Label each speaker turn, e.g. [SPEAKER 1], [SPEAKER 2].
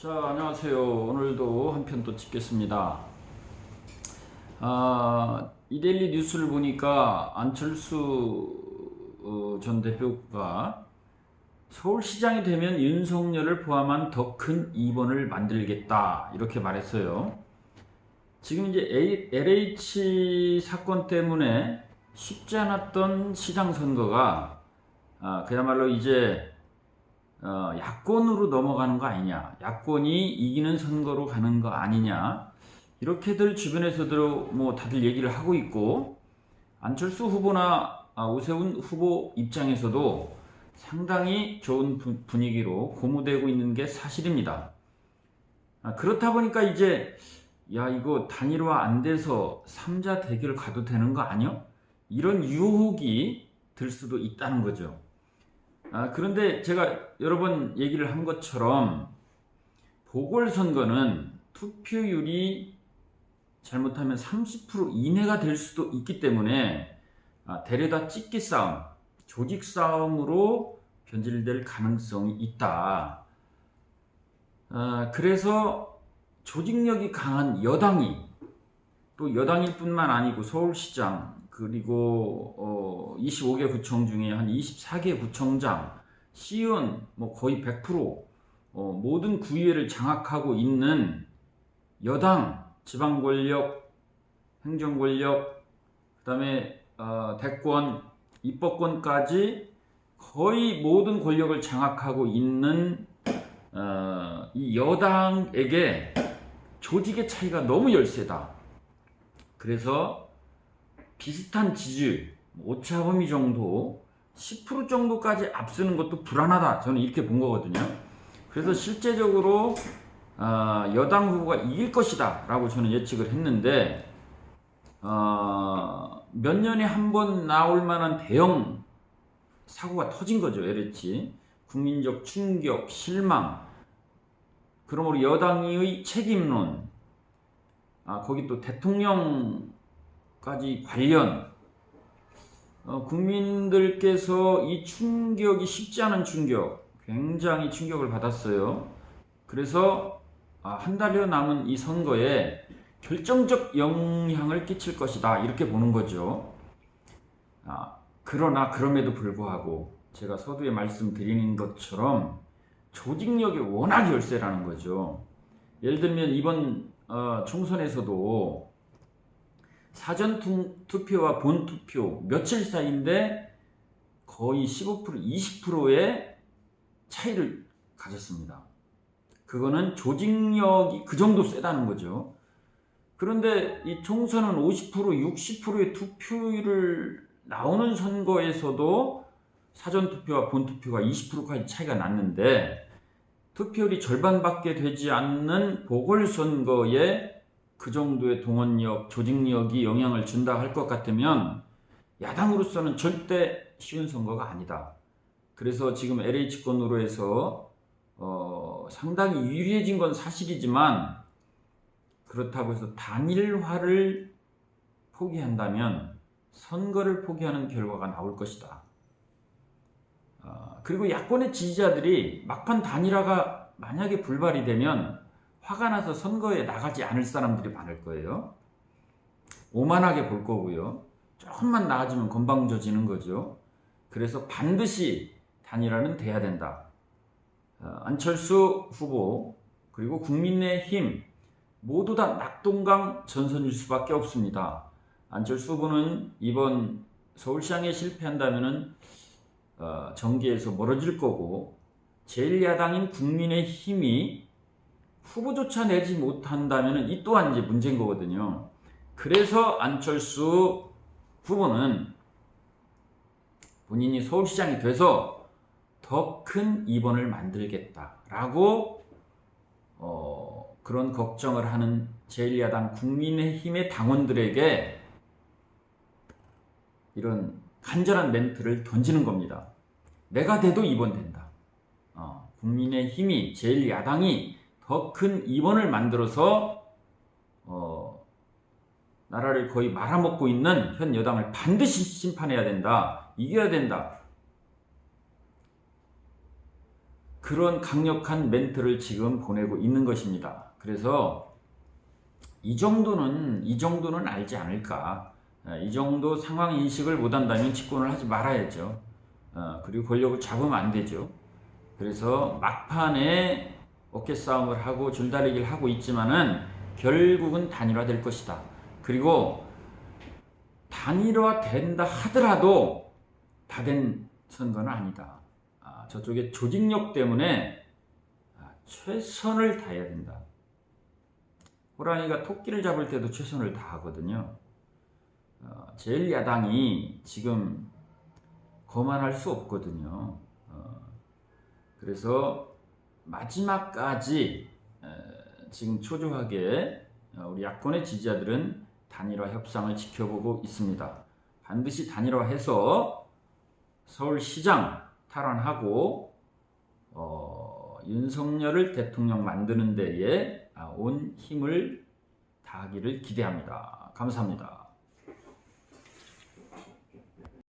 [SPEAKER 1] 자, 안녕하세요. 오늘도 한 편 또 찍겠습니다. 이데일리 뉴스를 보니까 안철수 전 대표가 서울시장이 되면 윤석열을 포함한 더 큰 2번을 만들겠다 이렇게 말했어요. 지금 이제 LH 사건 때문에 쉽지 않았던 시장 선거가 그야말로 이제 야권으로 넘어가는 거 아니냐, 야권이 이기는 선거로 가는 거 아니냐, 이렇게들 주변에서도 뭐 다들 얘기를 하고 있고, 안철수 후보나 오세훈 후보 입장에서도 상당히 좋은 분위기로 고무되고 있는 게 사실입니다. 그렇다 보니까 이제 야, 이거 단일화 안 돼서 3자 대결 가도 되는 거 아니야? 이런 유혹이 들 수도 있다는 거죠. 그런데 제가 여러 번 얘기를 한 것처럼 보궐선거는 투표율이 잘못하면 30% 이내가 될 수도 있기 때문에 데려다 찍기 싸움, 조직 싸움으로 변질될 가능성이 있다. 그래서 조직력이 강한 여당이, 또 여당일 뿐만 아니고 서울시장, 그리고 25개 구청 중에 한 24개 구청장, 시의원 뭐 거의 100% 모든 구의회를 장악하고 있는 여당, 지방 권력, 행정 권력, 그다음에 대권, 입법권까지 거의 모든 권력을 장악하고 있는 이 여당에게 조직의 차이가 너무 열세다. 그래서 비슷한 지지율, 오차범위 정도, 10% 정도까지 앞서는 것도 불안하다. 저는 이렇게 본 거거든요. 그래서 실제적으로 여당 후보가 이길 것이다 라고 저는 예측을 했는데, 몇 년에 한 번 나올 만한 대형 사고가 터진 거죠. LH. 국민적 충격, 실망, 그러므로 여당의 책임론, 거기 또 대통령 까지 관련, 국민들께서 이 충격이 쉽지 않은 충격, 굉장히 충격을 받았어요. 그래서 한 달여 남은 이 선거에 결정적 영향을 끼칠 것이다 이렇게 보는 거죠. 그러나 그럼에도 불구하고 제가 서두에 말씀드리는 것처럼 조직력이 워낙 열세라는 거죠. 예를 들면 이번 총선에서도 사전 투표와 본 투표 며칠 사이인데 거의 15%, 20%의 차이를 가졌습니다. 그거는 조직력이 그 정도 세다는 거죠. 그런데 이 총선은 50%, 60%의 투표율을 나오는 선거에서도 사전 투표와 본 투표가 20%까지 차이가 났는데, 투표율이 절반밖에 되지 않는 보궐선거에 그 정도의 동원력, 조직력이 영향을 준다 할 것 같으면 야당으로서는 절대 쉬운 선거가 아니다. 그래서 지금 LH권으로 해서 상당히 유리해진 건 사실이지만, 그렇다고 해서 단일화를 포기한다면 선거를 포기하는 결과가 나올 것이다. 그리고 야권의 지지자들이 막판 단일화가 만약에 불발이 되면 화가 나서 선거에 나가지 않을 사람들이 많을 거예요. 오만하게 볼 거고요. 조금만 나아지면 건방져지는 거죠. 그래서 반드시 단일화는 돼야 된다. 안철수 후보 그리고 국민의힘 모두 다 낙동강 전선일 수밖에 없습니다. 안철수 후보는 이번 서울시장에 실패한다면 정계에서 멀어질 거고, 제1야당인 국민의힘이 후보조차 내지 못한다면 이 또한 이제 문제인 거거든요. 그래서 안철수 후보는 본인이 서울시장이 돼서 더 큰 2번을 만들겠다라고 그런 걱정을 하는 제1야당 국민의힘의 당원들에게 이런 간절한 멘트를 던지는 겁니다. 내가 돼도 2번 된다. 국민의힘이, 제1야당이 더 큰 2번을 만들어서 나라를 거의 말아먹고 있는 현 여당을 반드시 심판해야 된다. 이겨야 된다. 그런 강력한 멘트를 지금 보내고 있는 것입니다. 그래서 이 정도는 알지 않을까. 이 정도 상황 인식을 못한다면 집권을 하지 말아야죠. 그리고 권력을 잡으면 안 되죠. 그래서 막판에 어깨 싸움을 하고 줄다리기를 하고 있지만은 결국은 단일화될 것이다. 그리고 단일화 된다 하더라도 다 된 선거는 아니다. 저쪽에 조직력 때문에 최선을 다해야 된다. 호랑이가 토끼를 잡을 때도 최선을 다하거든요. 제1야당이 지금 거만할 수 없거든요. 그래서 마지막까지 지금 초조하게 우리 야권의 지지자들은 단일화 협상을 지켜보고 있습니다. 반드시 단일화해서 서울시장 탈환하고 윤석열을 대통령 만드는 데에 온 힘을 다하기를 기대합니다. 감사합니다.